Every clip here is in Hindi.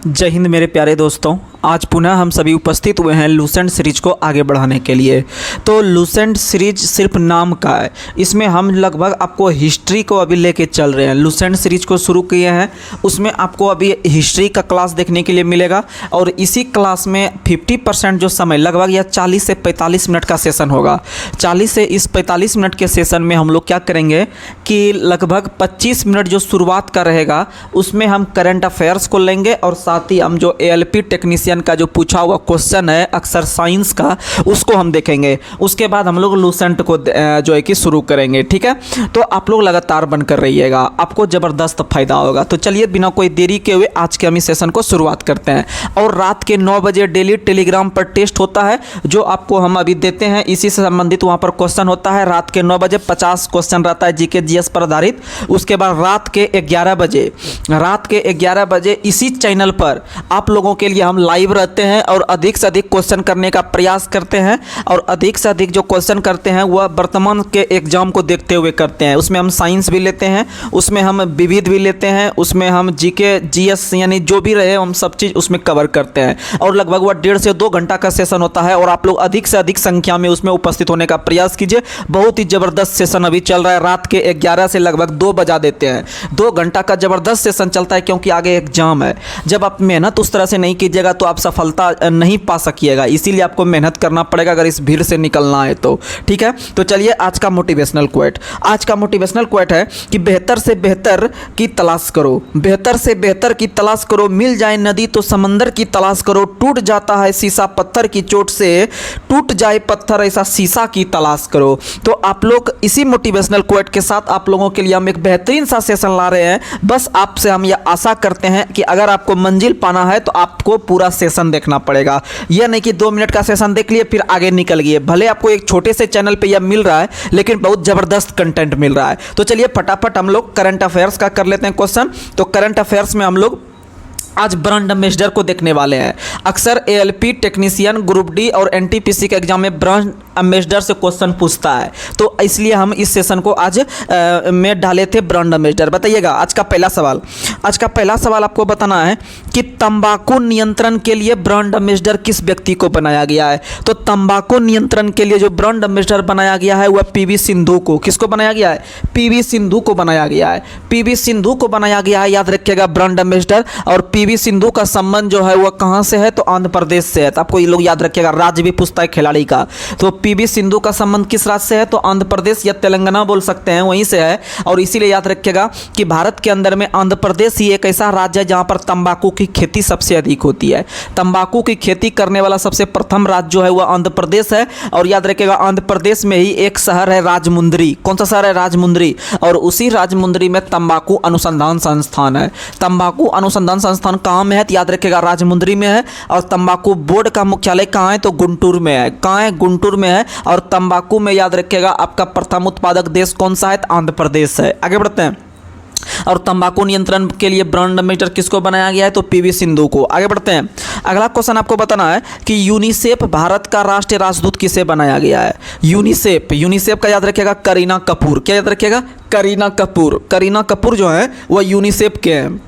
जय हिंद मेरे प्यारे दोस्तों। आज पुनः हम सभी उपस्थित हुए हैं लूसेंट सीरीज को आगे बढ़ाने के लिए। तो लूसेंट सीरीज सिर्फ नाम का है, इसमें हम लगभग आपको हिस्ट्री को अभी लेके चल रहे हैं। लूसेंट सीरीज को शुरू किए हैं, उसमें आपको अभी हिस्ट्री का क्लास देखने के लिए मिलेगा और इसी क्लास में 50% जो समय लगभग या 40 से 45 मिनट का सेशन होगा। 40 से इस 45 मिनट के सेशन में हम लोग क्या करेंगे कि लगभग 25 मिनट जो शुरुआत का रहेगा उसमें हम करंट अफेयर्स को लेंगे और साथ ही हम जो एएलपी टेक्नीशियन का जो पूछा हुआ क्वेश्चन है अक्सर साइंस का उसको हम देखेंगे। उसके बाद हम लोग लूसेंट को जो है कि शुरू करेंगे। ठीक है, तो आप लोग लगातार बनकर रहिएगा, आपको ज़बरदस्त फायदा होगा। तो चलिए बिना कोई देरी के हुए आज के हम इस सेशन को शुरुआत करते हैं। और रात के 9 बजे डेली टेलीग्राम पर टेस्ट होता है जो आपको हम अभी देते हैं, इसी से संबंधित वहाँ पर क्वेश्चन होता है। रात के 9 बजे 50 क्वेश्चन रहता है जीके जीएस पर आधारित। उसके बाद रात के 11 बजे इसी चैनल पर आप लोगों के लिए हम लाइव रहते हैं और अधिक से अधिक क्वेश्चन करने का प्रयास करते हैं और अधिक से अधिक जो क्वेश्चन करते हैं वह वर्तमान के एग्जाम को देखते हुए करते हैं। उसमें हम साइंस भी लेते हैं, उसमें हम विविध भी लेते हैं, उसमें हम जीके जीएस यानी जो भी रहे हम सब चीज़ उसमें कवर करते हैं और लगभग वह 1.5 से 2 घंटा का सेशन होता है और आप लोग अधिक से अधिक संख्या में उसमें उपस्थित होने का प्रयास कीजिए। बहुत ही ज़बरदस्त सेशन अभी चल रहा है, रात के 11 से लगभग 2 बजा देते हैं। 2 घंटा का ज़बरदस्त सेशन चलता है क्योंकि आगे एग्जाम है। जब आप मेहनत उस तरह से नहीं कीजिएगा तो आप सफलता नहीं पा सकिएगा, इसीलिए आपको मेहनत करना पड़ेगा अगर इस भीड़ से निकलना है तो। ठीक है, तो चलिए आज का मोटिवेशनल क्वेट। आज का मोटिवेशनल क्वेट है कि बेहतर से बेहतर की तलाश करो, बेहतर से बेहतर की तलाश करो, मिल जाए नदी तो समंदर की तलाश करो, टूट जाता है शीशा पत्थर की चोट से, टूट जाए पत्थर ऐसा शीशा की तलाश करो। तो आप लोग इसी मोटिवेशनल क्वेट के साथ आप लोगों के लिए हम एक बेहतरीन सा सेशन ला रहे हैं। बस आपसे हम यह आशा करते हैं कि अगर आपको मंजिल पाना है तो आपको पूरा सेशन देखना पड़ेगा। यह नहीं कि 2 मिनट का सेशन देख लिए फिर आगे निकल गए। भले आपको एक छोटे से चैनल पे यह मिल रहा है लेकिन बहुत ज़बरदस्त कंटेंट मिल रहा है। तो चलिए फटाफट हम लोग करंट अफेयर्स का कर लेते हैं क्वेश्चन। तो करंट अफेयर्स में हम लोग आज ब्रांड एम्बेसडर को देखने वाले हैं। अक्सर एएलपी टेक्नीशियन ग्रुप डी और एनटीपीसी के एग्जाम में ब्रांड एम्बेसडर से क्वेश्चन पूछता है, तो इसलिए हम इस सेशन को आज में डाले थे ब्रांड एम्बेसडर। बताइएगा आज का पहला सवाल आपको बताना है कि तंबाकू नियंत्रण के लिए ब्रांड एम्बेसडर किस व्यक्ति को बनाया गया है। तो तंबाकू नियंत्रण के लिए जो ब्रांड एम्बेसडर बनाया गया है वह पीवी सिंधु को, किसको बनाया गया है? पीवी सिंधु को बनाया गया है। पीवी सिंधु को बनाया गया है, याद रखिएगा ब्रांड एम्बेसडर। और पीवी सिंधु का संबंध जो है वह कहां से है? तो आंध्र प्रदेश से है। तो आपको ये लोग याद रखिएगा, राज्य भी पूछता है खिलाड़ी का। तो पीवी सिंधु का संबंध किस राज्य से है? तो आंध्र प्रदेश या तेलंगाना बोल सकते हैं, वहीं से है। और इसीलिए याद रखिएगा कि भारत के अंदर में आंध्र प्रदेश ही एक ऐसा राज्य है जहां पर तंबाकू की खेती सबसे अधिक होती है। तंबाकू की खेती करने वाला सबसे प्रथम राज्य जो है वह आंध्र प्रदेश है। और याद रखिएगा आंध्र प्रदेश में ही एक शहर है राजमुंद्री। कौन सा शहर है? राजमुंद्री। और उसी राजमुंद्री में तंबाकू अनुसंधान संस्थान है। तंबाकू अनुसंधान संस्थान कहाँ में है? तो याद रखिएगा राजमुंद्री में है। और तंबाकू बोर्ड का मुख्यालय कहाँ है? तो गुंटूर में है। कहाँ है? गुंटूर में है। और तंबाकू में याद रखिएगा आपका प्रथम उत्पादक देश कौन सा है? तो आंध्र प्रदेश है। आगे बढ़ते हैं। और तंबाकू नियंत्रण के लिए ब्रांड एम्बेसडर किसको बनाया गया है? तो पीवी सिंधु को। आगे बढ़ते हैं। अगला क्वेश्चन आपको बताना है कि यूनिसेफ भारत का राष्ट्रीय राजदूत किसे बनाया गया है? यूनिसेफ का याद रखिएगा करीना कपूर। क्या याद रखिएगा? करीना कपूर जो है वह यूनिसेफ के हैं।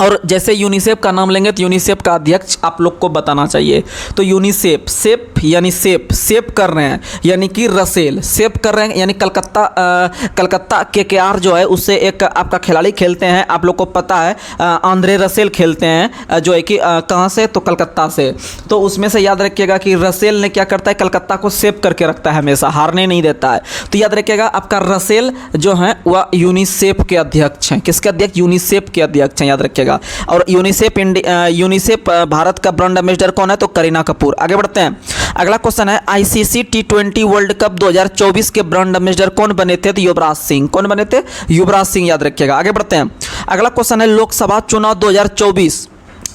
और जैसे यूनिसेफ का नाम लेंगे तो यूनिसेफ का अध्यक्ष आप लोग को बताना चाहिए। तो यूनिसेफ सेफ यानी सेफ कर रहे हैं यानी कि रसेल सेफ कर रहे हैं यानी कलकत्ता केकेआर जो है उससे एक आपका खिलाड़ी खेलते हैं, आप लोग को पता है आंद्रे रसेल खेलते हैं जो है कि कहाँ से? तो कलकत्ता से। तो उसमें से याद रखिएगा कि रसेल ने क्या करता है? कलकत्ता को सेव करके रखता है, हमेशा हारने नहीं देता है। तो याद रखिएगा आपका रसेल जो है वह यूनिसेफ के अध्यक्ष हैं। किसके अध्यक्ष? यूनिसेफ के अध्यक्ष हैं, याद रखिएगा। और यूनिसेफ भारत का ब्रांड एम्बेसडर कौन है? तो करीना कपूर। आगे बढ़ते हैं। अगला क्वेश्चन है आईसीसी T20 वर्ल्ड कप 2024 के ब्रांड एम्बेसडर कौन बने थे? तो युवराज सिंह। कौन बने थे? युवराज सिंह, याद रखिएगा। आगे बढ़ते हैं। अगला क्वेश्चन है लोकसभा चुनाव 2024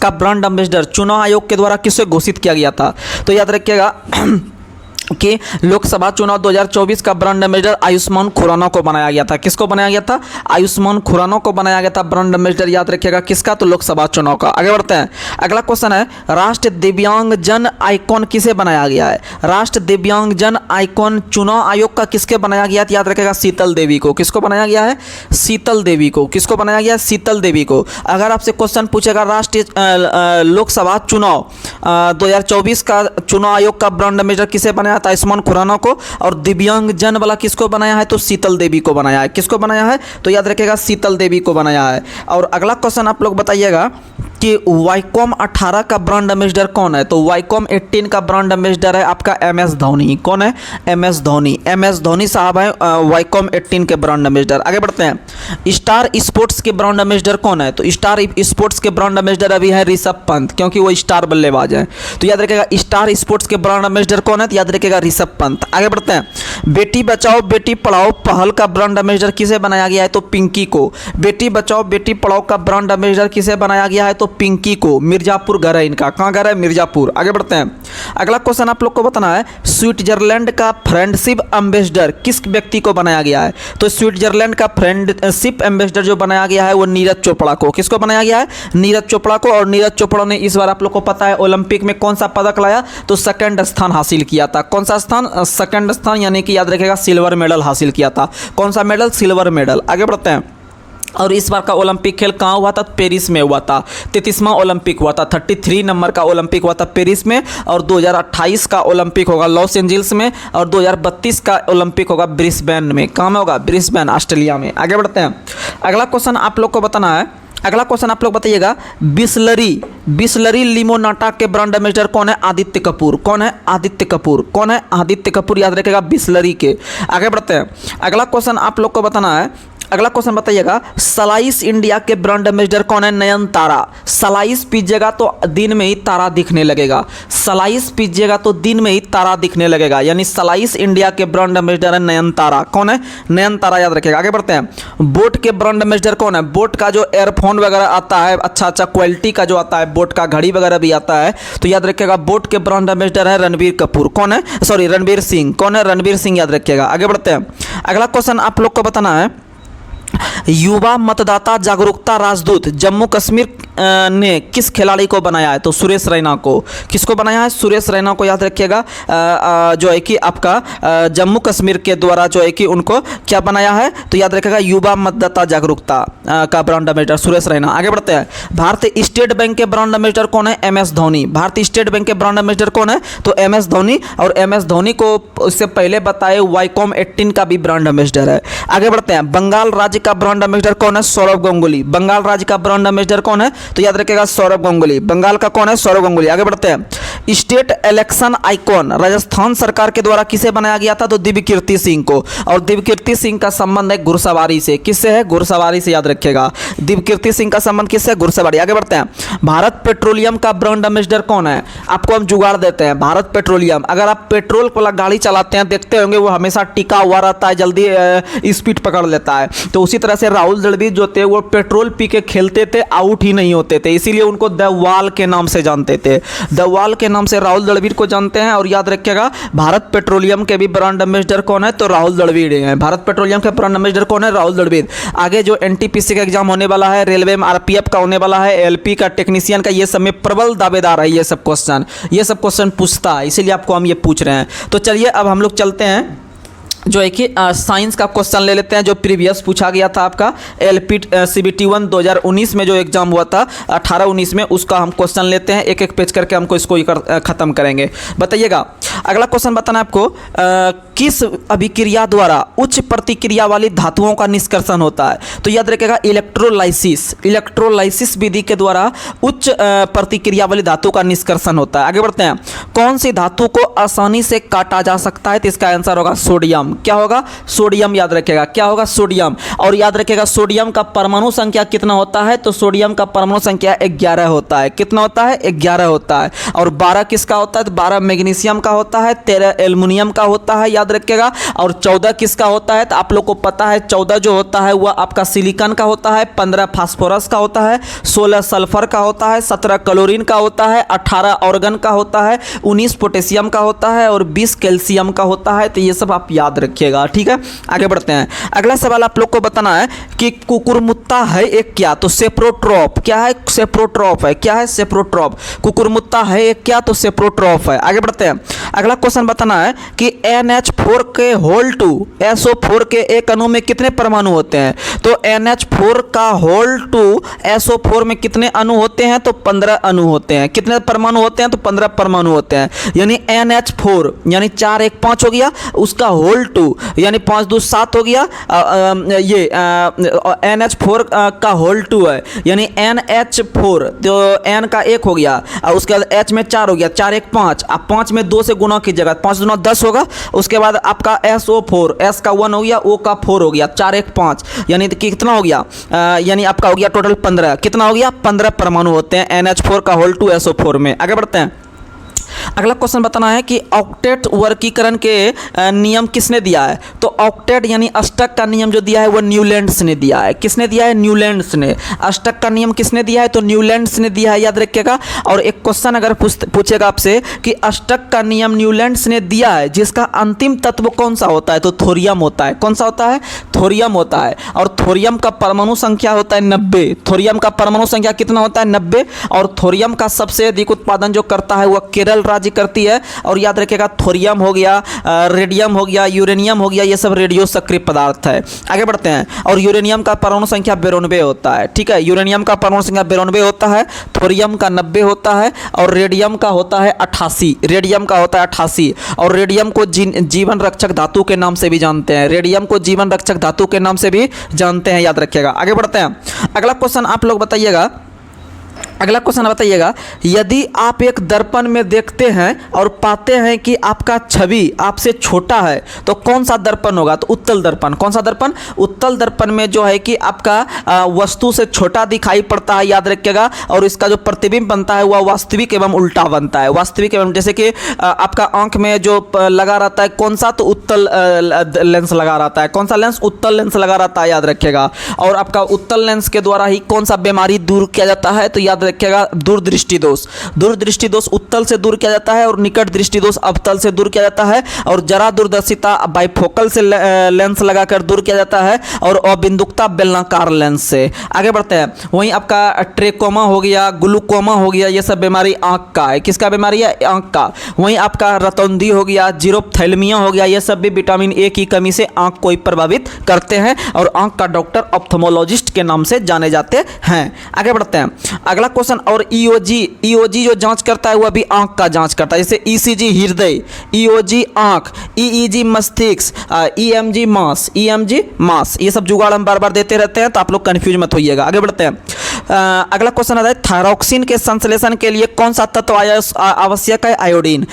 का ब्रांड एम्बेसडर चुनाव आयोग के द्वारा किसे घोषित किया गया था? तो याद रखिएगा कि लोकसभा चुनाव 2024 का ब्रांड एम्बेसडर आयुष्मान खुराना को बनाया गया था। किसको बनाया गया था? आयुष्मान खुराना को बनाया गया था ब्रांड एम्बेसडर। याद रखिएगा किसका? तो लोकसभा चुनाव का। आगे बढ़ते हैं, अगला क्वेश्चन है, राष्ट्रीय दिव्यांगजन आइकॉन किसे बनाया गया है? राष्ट्रीय दिव्यांगजन आइकॉन चुनाव आयोग का किसके बनाया गया है? याद रखिएगा शीतल देवी को। किसको बनाया गया है? शीतल देवी को। किसको बनाया गया? शीतल देवी को। अगर आपसे क्वेश्चन पूछेगा राष्ट्रीय लोकसभा चुनाव 2024 का चुनाव आयोग का ब्रांड एम्बेसडर किसे बनाया था? आयुष्मान खुराना को। और दिव्यांगजन वाला किसको बनाया है? तो शीतल देवी को बनाया है। किसको बनाया है? तो याद रखिएगा शीतल देवी को बनाया है। और अगला क्वेश्चन आप लोग बताइएगा कि वाईकॉम 18 का ब्रांड एम्बेसडर कौन है? तो वाईकॉम 18 का ब्रांड एम्बेसडर है आपका MS धोनी। कौन है? MS धोनी। MS धोनी साहब है वाईकॉम 18 के ब्रांड एम्बेसडर। आगे बढ़ते हैं, स्टार स्पोर्ट्स के ब्रांड एम्बेसडर कौन है? तो स्टार स्पोर्ट्स के ब्रांड एम्बेसडर अभी है ऋषभ पंत, क्योंकि वो स्टार बल्लेबाज है। तो याद रखिएगा स्टार स्पोर्ट्स के ब्रांड एम्बेसडर कौन है? तो याद रखिएगा ऋषभ पंत। आगे बढ़ते हैं, बेटी बचाओ बेटी पढ़ाओ पहल का ब्रांड एम्बेसडर किसे बनाया गया है? तो पिंकी को। बेटी बचाओ बेटी पढ़ाओ का ब्रांड एम्बेसडर किसे बनाया गया है? तो पिंकी को। मिर्जापुर घर है इनका। कहाँ घर है? मिर्जापुर। आगे बढ़ते हैं, अगला क्वेश्चन आप लोग को बताना है, स्विट्जरलैंड का फ्रेंडशिप एम्बेसडर किस व्यक्ति को बनाया गया है? तो स्विट्जरलैंड का फ्रेंडशिप एम्बेसडर जो बनाया गया है वो नीरज चोपड़ा को। किसको बनाया गया है? नीरज चोपड़ा को। और नीरज चोपड़ा ने इस बार आप लोग को पता है ओलंपिक में कौन सा पदक लाया? तो सेकंड स्थान हासिल किया था। कौन सा स्थान? सेकंड स्थान, यानी कि याद रखिएगा सिल्वर मेडल हासिल किया था। कौन सा मेडल? Silver medal. आगे बढ़ते हैं, और इस बार का ओलंपिक खेल कहाँ हुआ था? पेरिस में हुआ था। 33वां ओलंपिक हुआ था। 33 नंबर का ओलंपिक हुआ था पेरिस में। और 2028 का ओलंपिक होगा लॉस एंजल्स में। और 2032 का ओलंपिक होगा ब्रिस्बेन में। कहाँ में होगा? ब्रिस्बेन, ऑस्ट्रेलिया में। आगे बढ़ते हैं, अगला क्वेश्चन आप लोग को बताना है, अगला क्वेश्चन आप लोग बताइएगा, बिसलरी लिमोनाटा के ब्रांड एम्बेसडर कौन है? आदित्य कपूर। कौन है? आदित्य कपूर। कौन है? आदित्य कपूर। याद रखिएगा बिसलरी के। आगे बढ़ते हैं, अगला क्वेश्चन आप लोग को बताना है, अगला क्वेश्चन बताइएगा, सलाइस इंडिया के ब्रांड एम्बेसडर कौन है? नयनतारा। सलाइस पीजिएगा तो दिन में ही तारा दिखने लगेगा। सलाइस पीजिएगा तो दिन में ही तारा दिखने लगेगा, यानी सलाइस इंडिया के ब्रांड एम्बेसडर है नयनतारा। कौन है? नयनतारा। याद रखिएगा। आगे बढ़ते हैं, बोट के ब्रांड एम्बेसडर कौन है? बोट का जो एयरफोन वगैरह आता है, अच्छा क्वालिटी का जो आता है, बोट का घड़ी वगैरह भी आता है, तो याद रखिएगा बोट के ब्रांड एम्बेसडर है रणबीर कपूर। कौन है? सॉरी, रणबीर सिंह। कौन है? रणबीर सिंह। याद रखिएगा। आगे बढ़ते हैं, अगला क्वेश्चन आप लोग को बताना है, युवा मतदाता जागरूकता राजदूत जम्मू कश्मीर ने किस खिलाड़ी को बनाया है? तो सुरेश रैना को। किसको बनाया है? सुरेश रैना को। याद रखिएगा जो है कि आपका जम्मू कश्मीर के द्वारा जो है कि उनको क्या बनाया है? तो याद रखिएगा युवा मतदाता जागरूकता का ब्रांड एम्बेसडर सुरेश रैना। आगे बढ़ते हैं, भारतीय स्टेट बैंक के ब्रांड एम्बेसडर कौन है? MS धोनी। भारतीय स्टेट बैंक के ब्रांड एम्बेसडर कौन है? तो MS धोनी। और MS धोनी को उससे पहले बताए वाईकॉम 18 का भी ब्रांड एम्बेसडर है। आगे बढ़ते हैं, बंगाल राज्य का ब्रांड एम्बेसडर कौन है? सौरभ गांगुली। बंगाल राज्य का ब्रांड एम्बेसडर कौन है? तो याद रखिएगा सौरभ गांगुली। बंगाल का कौन है? सौरभ गांगुली। आगे बढ़ते हैं, स्टेट इलेक्शन आइकॉन राजस्थान सरकार के द्वारा किसे बनाया गया था? तो दिव्यकीर्ति सिंह को। और दिव्यकीर्ति सिंह का संबंध है घुड़सवारी से। किससे है? घुड़सवारी से। याद रखिएगा दिव्यकीर्ति सिंह का संबंध किससे? घुड़सवारी। आगे बढ़ते हैं, भारत पेट्रोलियम का ब्रांड एम्बेसडर कौन है? आपको हम जुगाड़ देते हैं, भारत पेट्रोलियम। अगर आप पेट्रोल वाला गाड़ी चलाते हैं, देखते होंगे वो हमेशा टिका हुआ रहता है, जल्दी स्पीड पकड़ लेता है। तो उसी तरह से राहुल द्रविड़ जो थे वो पेट्रोल पी के खेलते थे, आउट ही नहीं होते थे, इसीलिए उनको द वाल के नाम से जानते थे। द वाल के नाम से राहुल द्रविड़ को जानते हैं। और याद रखिएगा भारत पेट्रोलियम के भी ब्रांड एम्बेसडर कौन है? तो राहुल द्रविड़ हैं। भारत पेट्रोलियम के ब्रांड एम्बेसडर कौन है? राहुल द्रविड़। आगे जो NTPC का एग्जाम होने वाला है, रेलवे में RPF का होने वाला है, LP का, टेक्नीशियन का, ये सब में प्रबल दावेदार है। ये सब क्वेश्चन पूछता है, इसीलिए आपको हम ये पूछ रहे हैं। तो चलिए अब हम लोग चलते हैं जो है कि साइंस का क्वेश्चन ले लेते हैं, जो प्रीवियस पूछा गया था आपका LP CBT 1 2019 में जो एग्जाम हुआ था 18-19 में, उसका हम क्वेश्चन लेते हैं। एक एक पेज करके हमको इसको खत्म करेंगे। बताइएगा, अगला क्वेश्चन बताना आपको, किस अभिक्रिया द्वारा उच्च प्रतिक्रिया वाली धातुओं का निष्कर्षण होता है? तो याद रखिएगा इलेक्ट्रोलाइसिस विधि के द्वारा उच्च प्रतिक्रिया वाली धातु का निष्कर्षण होता है। आगे बढ़ते हैं, कौन सी धातु को आसानी से काटा जा सकता है? तो इसका आंसर होगा सोडियम। क्या होगा? सोडियम। याद रखिएगा क्या होगा? सोडियम। और याद रखिएगा सोडियम का परमाणु संख्या कितना होता है? तो सोडियम का परमाणु संख्या 11 होता है। कितना होता है? 11 होता है। और 12 किसका होता है? तो 12 मैग्नीशियम का होता होता है, 13 एल्युमिनियम का होता है, याद रखिएगा। और 14 किसका होता है, तो आप लोग को पता है 14 जो होता है वह आपका सिलिकॉन का होता है, 15 फास्फोरस का होता है, 16 सल्फर का होता है, 17 क्लोरीन का होता है, 18 ऑर्गन का होता है, 19 पोटेशियम का होता है और 20 कैल्शियम का होता है। तो ये सब आप याद रखिएगा, ठीक है। आगे बढ़ते हैं। अगला सवाल आप लोग को बताना है कि कुकुरमुत्ता है एक क्या, तो सेप्रोट्रॉप। क्या है, सेप्रोट्रॉप है। क्या है, सेप्रोट्रॉप। कुकुरमुत्ता है एक क्या, तो सेप्रोट्रॉप है। आगे बढ़ते हैं। अगला क्वेश्चन बताना है कि NH4 के होल टू SO4 के एक अणु में कितने परमाणु होते हैं, तो NH4 का होल टू SO4 में कितने अणु होते हैं, तो 15 अणु होते हैं। कितने परमाणु होते हैं, तो 15 परमाणु होते हैं। यानी NH4 यानी 4 1 5 हो गया, उसका होल टू यानी 5 2 7 हो गया। ये NH4 का होल टू है यानी NH4, तो N का 1 हो गया और उसके बाद H में 4 हो गया, 4 1 5। अब 5 में 2 से गुना कीजिएगा, 5 दूना 10 होगा। उसके बाद आपका SO4, S का 1 हो गया, O का 4 हो गया, 4 1 5 यानी कितना हो गया, यानी आपका हो गया टोटल 15। कितना हो गया, 15 परमाणु होते हैं NH4 का होल टू SO4 में। आगे बढ़ते हैं। अगला क्वेश्चन बताना है कि ऑक्टेट वर्गीकरण के नियम किसने दिया है, तो ऑक्टेट यानी अष्टक का नियम जो दिया है वो न्यूलैंड्स ने दिया है। किसने दिया है, न्यूलैंड्स ने। अष्टक का नियम किसने दिया है, तो न्यूलैंड्स ने दिया है, याद रखिएगा। और एक क्वेश्चन अगर पूछेगा आपसे कि अष्टक का नियम न्यूलैंड्स ने दिया है, जिसका अंतिम तत्व कौन सा होता है, तो थोरियम होता है। कौन सा होता है, थोरियम होता है। और थोरियम का परमाणु संख्या होता है 90। थोरियम का परमाणु संख्या कितना होता है, 90। और थोरियम का सबसे अधिक उत्पादन जो करता है वह केरल राज्य करती है। और याद रखिएगा थोरियम हो गया, रेडियम हो गया, यूरेनियम हो गया, ये सब रेडियो सक्रिय पदार्थ है। आगे बढ़ते हैं। और यूरेनियम का परमाणु संख्या 92 होता है, ठीक है। यूरेनियम का परमाणु संख्या 92 होता है, थोरियम का 90 होता है और रेडियम का होता है 88। रेडियम का होता है 88। और रेडियम को जीवन रक्षक धातु के नाम से भी जानते हैं। रेडियम को जीवन रक्षक धातु के नाम से भी जानते हैं, याद रखिएगा। आगे बढ़ते हैं। अगला क्वेश्चन आप लोग बताइएगा। अगला क्वेश्चन बताइएगा, यदि आप एक दर्पण में देखते हैं और पाते हैं कि आपका छवि आपसे छोटा है तो कौन सा दर्पण होगा, तो उत्तल दर्पण। कौन सा दर्पण, उत्तल दर्पण में जो है कि आपका वस्तु से छोटा दिखाई पड़ता है, याद रखिएगा। और इसका जो प्रतिबिंब बनता है वह वास्तविक एवं उल्टा बनता है। वास्तविक एवं, जैसे कि आपका आंख में जो लगा रहता है कौन सा, तो उत्तल लेंस लगा रहता है। कौन सा लेंस, उत्तल लेंस लगा रहता है, याद रखिएगा। और आपका उत्तल लेंस के द्वारा ही कौन सा बीमारी दूर किया जाता है, तो याद रखिएगा दूरदृष्टि दोष। दूरदृष्टि दोष उत्तल से दूर किया जाता है और निकट दृष्टि दोष अवतल से दूर किया जाता है। और जरा दूरदर्शिता बाइफोकल से लेंस लगाकर दूर किया जाता है और अबिंदुकता बेलनाकार लेंस से। आगे बढ़ते हैं। वहीं आपका ट्रेकोमा हो गया, ग्लूकोमा हो गया, ये सब बीमारी आंख का है। किसका बीमारी है, आंख का। वहीं आपका रतौंधी हो गया, जीरोप्थैल्मिया हो गया, ये सब भी विटामिन ए की कमी से आंख को प्रभावित करते हैं और आंख का डॉक्टर ऑप्थेमोलॉजिस्ट के नाम से जाने जाते हैं। आगे बढ़ते हैं। अगला क्वेश्चन, और ईओजी जो जांच करता है वह भी आंख का जांच करता है। जैसे ईसीजी हृदय, ईओजी आंख, ईईजी मस्तिष्क, ईएमजी मांस, ईएमजी मांस। ये सब जुगाड़ हम बार बार देते रहते हैं तो आप लोग कंफ्यूज मत होइएगा। आगे बढ़ते हैं। अगला क्वेश्चन आता है, थायरॉक्सिन के संश्लेषण के लिए कौन सा तत्व आवश्यक है, आयोडीन।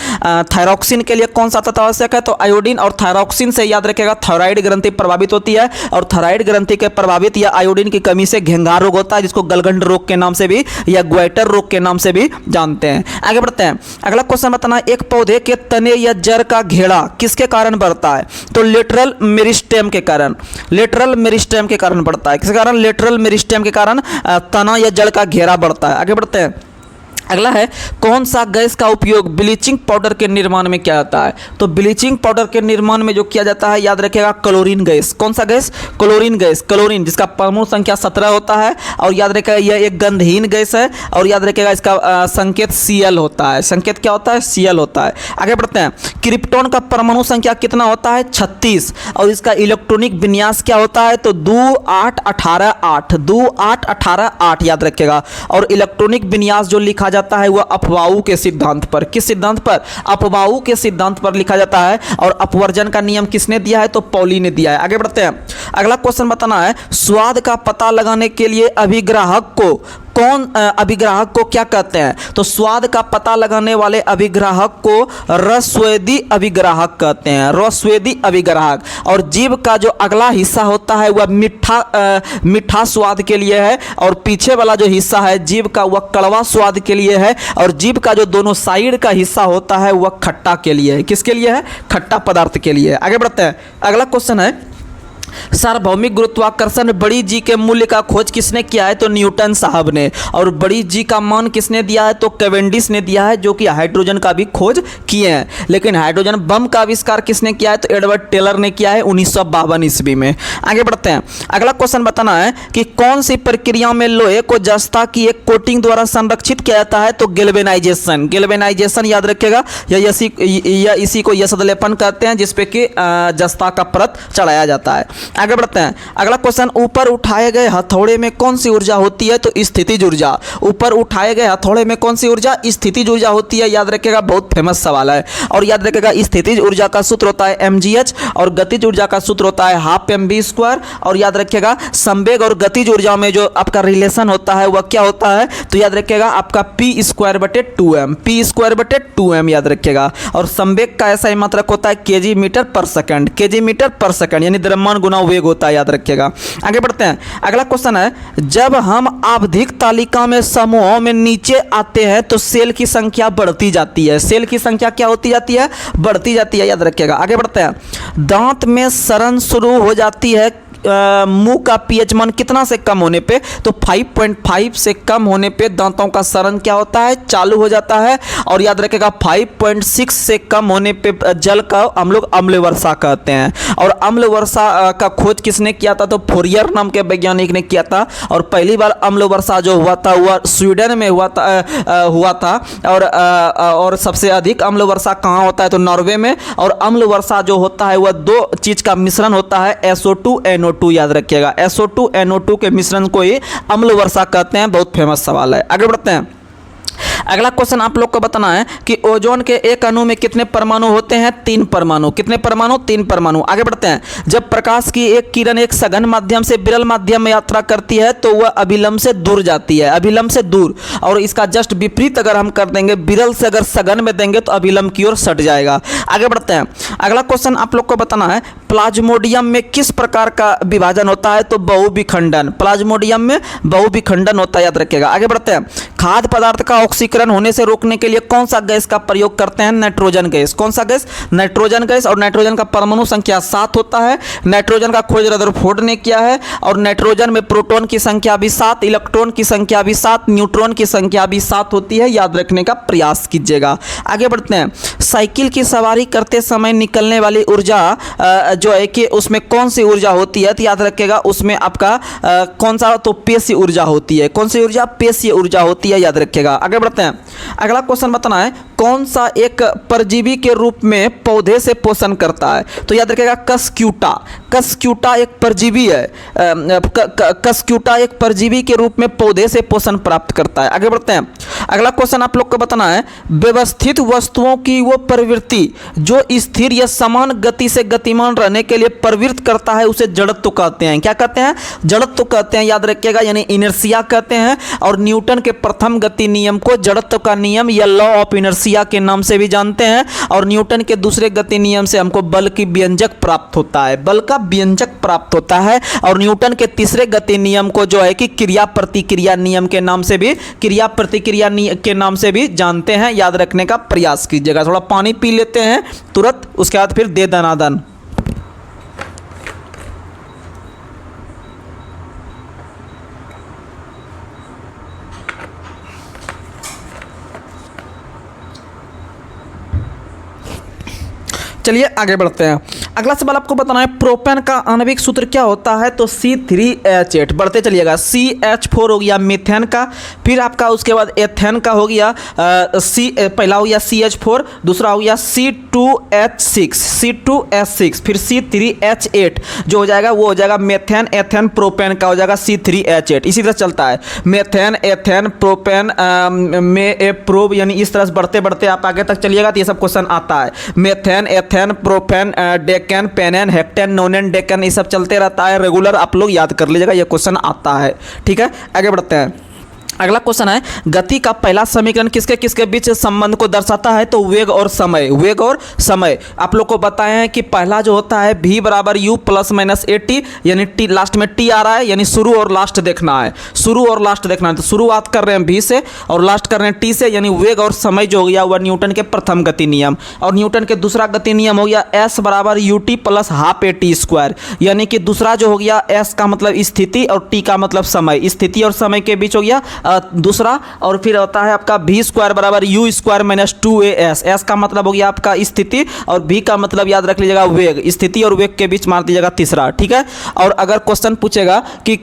थायरॉक्सिन के लिए कौन सा तत्व आवश्यक है, तो आयोडीन। और थायरॉक्सिन से याद रखिएगा थायराइड ग्रंथि प्रभावित होती है और थायराइड ग्रंथि के प्रभावित या आयोडीन की कमी से घेंघार रोग होता है, जिसको गलगंड रोग के नाम से भी या ग्वाइटर रोग के नाम से भी जानते हैं। आगे बढ़ते हैं। अगला क्वेश्चन बताना, एक पौधे के तने या जड़ का घेरा किसके कारण बढ़ता है, तो लेटरल मेरिस्टेम के कारण। लेटरल मेरिस्टेम के कारण बढ़ता है। किसके कारण, लेटरल मेरिस्टेम के कारण तना या जड़ का घेरा बढ़ता है। आगे बढ़ते हैं। अगला है, कौन सा गैस का उपयोग ब्लीचिंग पाउडर के निर्माण में किया जाता है, तो ब्लीचिंग पाउडर के निर्माण में जो किया जाता है, याद रखिएगा क्लोरीन गैस। कौन सा गैस, क्लोरीन गैस। क्लोरीन जिसका परमाणु संख्या 17 होता है और याद रखिएगा यह एक गंधहीन गैस है और याद रखिएगा इसका संकेत Cl होता है। संकेत क्या होता है, Cl होता है। आगे बढ़ते हैं। क्रिप्टॉन का परमाणु संख्या कितना होता है, 36 और इसका इलेक्ट्रॉनिक विन्यास क्या होता है, तो 2 8 18 8, 2 8 18 8, याद रखिएगा। और इलेक्ट्रॉनिक विन्यास जो लिखा जाता है वह अपवाऊ के सिद्धांत पर। किस सिद्धांत पर, अपवाऊ के सिद्धांत पर लिखा जाता है। और अपवर्जन का नियम किसने दिया है, तो पॉली ने दिया है। आगे बढ़ते हैं। अगला क्वेश्चन बताना है, स्वाद का पता लगाने के लिए अभिग्राहक को कौन अभिग्राहक को क्या कहते हैं? तो स्वाद का पता लगाने वाले अभिग्राहक को रसस्वेदी अभिग्राहक कहते हैं, रसस्वेदी अभिग्राहक। और जीभ का जो अगला हिस्सा होता है वह मीठा स्वाद के लिए है, और पीछे वाला जो हिस्सा है जीभ का वह कड़वा स्वाद के लिए है, और जीभ का जो दोनों साइड का हिस्सा होता है वह खट्टा के लिए है। किसके लिए है? खट्टा पदार्थ के लिए। आगे बढ़ते हैं, अगला क्वेश्चन है, सार्वभौमिक गुरुत्वाकर्षण बड़ी जी के मूल्य का खोज किसने किया है? तो न्यूटन साहब ने। और बड़ी जी का मान किसने दिया है? तो कैवेंडिश ने दिया है, जो कि हाइड्रोजन का भी खोज किए हैं। लेकिन हाइड्रोजन बम का आविष्कार किसने किया है? तो एडवर्ड टेलर ने किया है 1952 ईस्वी में। आगे बढ़ते हैं, अगला क्वेश्चन बताना है कि कौन सी प्रक्रिया में लोहे को जस्ता की एक कोटिंग द्वारा संरक्षित किया जाता है? तो गैल्वेनाइजेशन। गैल्वेनाइजेशन याद रखिएगा, या इसी को यशदलेपन कहते हैं, जिसपे कि जस्ता का परत चढ़ाया जाता है। आगे बढ़ते हैं, अगला क्वेश्चन, ऊपर उठाए गए हथौड़े में कौन सी ऊर्जा होती है? तो स्थितिज ऊर्जा। ऊपर उठाए गए हथौड़े में कौन सी ऊर्जा? स्थितिज ऊर्जा होती है। याद रखिएगा, बहुत फेमस सवाल है। और याद रखिएगा, स्थितिज ऊर्जा का सूत्र होता है mgh, और गतिज ऊर्जा का सूत्र होता है 12mv²। और याद रखिएगा, संवेग और गतिज ऊर्जा में जो आपका रिलेशन होता है वह क्या होता है? तो याद रखिएगा, आपका p²/2m, p²/2m याद रखिएगा। और संवेग का ऐसा ही मात्रक होता है kg/s, kg/s, यानी द्रव्यमान गुना वेग होता है, याद रखिएगा। आगे बढ़ते हैं, अगला क्वेश्चन है, जब हम आवधिक तालिका में समूहों में नीचे आते हैं तो सेल की संख्या बढ़ती जाती है। सेल की संख्या क्या होती जाती है? बढ़ती जाती है, याद रखिएगा। आगे बढ़ते हैं, दांत में सड़न शुरू हो जाती है मुंह का पीएच मान कितना से कम होने पे? तो 5.5 से कम होने पे दांतों का सड़न क्या होता है? चालू हो जाता है। और याद रखिएगा, 5.6 से कम होने पे जल का हम लोग अम्ल वर्षा कहते हैं। और अम्ल वर्षा का खोज किसने किया था? तो फोरियर नाम के वैज्ञानिक ने किया था। और पहली बार अम्ल वर्षा जो हुआ था वह स्वीडन में हुआ था। और सबसे अधिक अम्ल वर्षा कहाँ होता है? तो नॉर्वे में। और अम्ल वर्षा जो होता है वह दो चीज का मिश्रण होता है, SO2 NO2, याद रखिएगा। SO2 NO2 के मिश्रण को ही अम्ल वर्षा कहते हैं। बहुत फेमस सवाल है। आगे बढ़ते हैं, अगला क्वेश्चन आप लोग को बताना है कि ओजोन के एक अणु में कितने परमाणु होते हैं? 3 परमाणु। कितने परमाणु? 3 परमाणु। आगे बढ़ते हैं, जब प्रकाश की एक किरण एक सघन माध्यम से विरल माध्यम में यात्रा करती है तो वह अभिलंब से दूर जाती है, अभिलंब से दूर। और इसका जस्ट विपरीत अगर हम कर देंगे, विरल से अगर सघन में देंगे तो अभिलंब की ओर सट जाएगा। आगे बढ़ते हैं, अगला क्वेश्चन आप लोग को बताना है, प्लाज्मोडियम में किस प्रकार का विभाजन होता है? तो बहुविखंडन। प्लाज्मोडियम में बहुविखंडन होता है, याद रखिएगा। आगे बढ़ते हैं, खाद्य पदार्थ का ऑक्सीकरण होने से रोकने के लिए कौन सा गैस का प्रयोग करते हैं? Nitrogen gas. कौन सा गैस? Nitrogen gas. और नाइट्रोजन का परमाणु संख्या 7 होता है। नाइट्रोजन का खोज रदरफोर्ड ने किया है। और नाइट्रोजन में प्रोटॉन की संख्या भी 7, इलेक्ट्रॉन की संख्या भी 7, न्यूट्रॉन की संख्या भी 7 होती है, याद रखने का प्रयास कीजिएगा। आगे बढ़ते हैं, साइकिल की सवारी करते समय निकलने वाली ऊर्जा जो है कि उसमें कौन सी ऊर्जा होती है? तो याद रखिएगा, उसमें आपका कौन सा? तो पेशीय ऊर्जा होती है। कौन सी ऊर्जा? पेशीय ऊर्जा होती है, याद रखिएगा। आगे बढ़ते हैं, अगला क्वेश्चन बताना है, कौन सा एक परजीवी के रूप में पौधे से पोषण करता है? तो याद रखिएगा, कसक्यूटा। कसक्यूटा एक परजीवी है। कसक्यूटा एक परजीवी के रूप में पौधे से पोषण प्राप्त करता है। आगे बढ़ते हैं, अगला क्वेश्चन आप लोग को बताना है, व्यवस्थित वस्तुओं की वो प्रवृत्ति जो स्थिर या समान गति से गतिमान रहने के लिए प्रवृत्त करता है उसे जड़त्व कहते हैं। क्या कहते हैं? जड़त्व कहते हैं, याद रखिएगा, यानी इनर्शिया कहते हैं। और न्यूटन के प्रथम गति नियम को जड़त्व का नियम या लॉ ऑफ इनर्शिया के नाम से भी जानते हैं। और न्यूटन के दूसरे गति नियम से हमको बल की व्यंजक प्राप्त होता है, बल का व्यंजक प्राप्त होता है। और न्यूटन के तीसरे गति नियम को जो है कि क्रिया प्रतिक्रिया नियम के नाम से भी, क्रिया प्रतिक्रिया के नाम से भी जानते हैं, याद रखने का प्रयास कीजिएगा। थोड़ा पानी पी लेते हैं तुरंत, उसके बाद फिर दे दनादन। चलिए आगे बढ़ते हैं। अगला सवाल आपको बताना है, प्रोपेन का आणविक सूत्र क्या होता है? तो C3H8। बढ़ते चलिएगा, CH4 हो गया मीथेन का, फिर आपका उसके बाद एथेन का हो गया, पहला हो गया CH4, दूसरा हो गया C2H6, फिर C3H8 जो हो जाएगा वो हो जाएगा मेथेन एथेन प्रोपेन का हो जाएगा C3H8। इसी तरह चलता है, मेथेन एथेन प्रोपेन में प्रोब, यानी इस तरह से बढ़ते बढ़ते आप आगे तक चलिएगा तो ये सब क्वेश्चन आता है। Methane ethane propane decane pentane heptane nonane decane, ये सब चलते रहता है रेगुलर, आप लोग याद कर लीजिएगा, ये क्वेश्चन आता है। ठीक है, आगे बढ़ते हैं। अगला क्वेश्चन है, गति का पहला समीकरण किसके किसके बीच संबंध को दर्शाता है? तो वेग और समय। वेग और समय आप लोग को बताए हैं कि पहला जो होता है v बराबर u plus minus A T, यानी टी लास्ट में टी आ रहा है, यानी शुरू और लास्ट देखना है, शुरू और लास्ट देखना है। तो शुरुआत कर रहे हैं v से और लास्ट कर रहे हैं t से, यानी वेग और समय जो हो गया वह न्यूटन के प्रथम गति नियम। और न्यूटन के दूसरा गति नियम हो गया s बराबर U T plus half A T square, यानी कि दूसरा जो हो गया s का मतलब स्थिति और t का मतलब समय, स्थिति और समय के बीच हो गया दूसरा। और फिर होता है आपका v स्क्वायर बराबर you square minus 2as, s का मतलब हो गया आपका स्थिति और v का मतलब याद रख लीजिएगा वेग, स्थिति और वेग के बीच मार दीजिएगा तीसरा, ठीक है। और अगर क्वेश्चन पूछेगा कि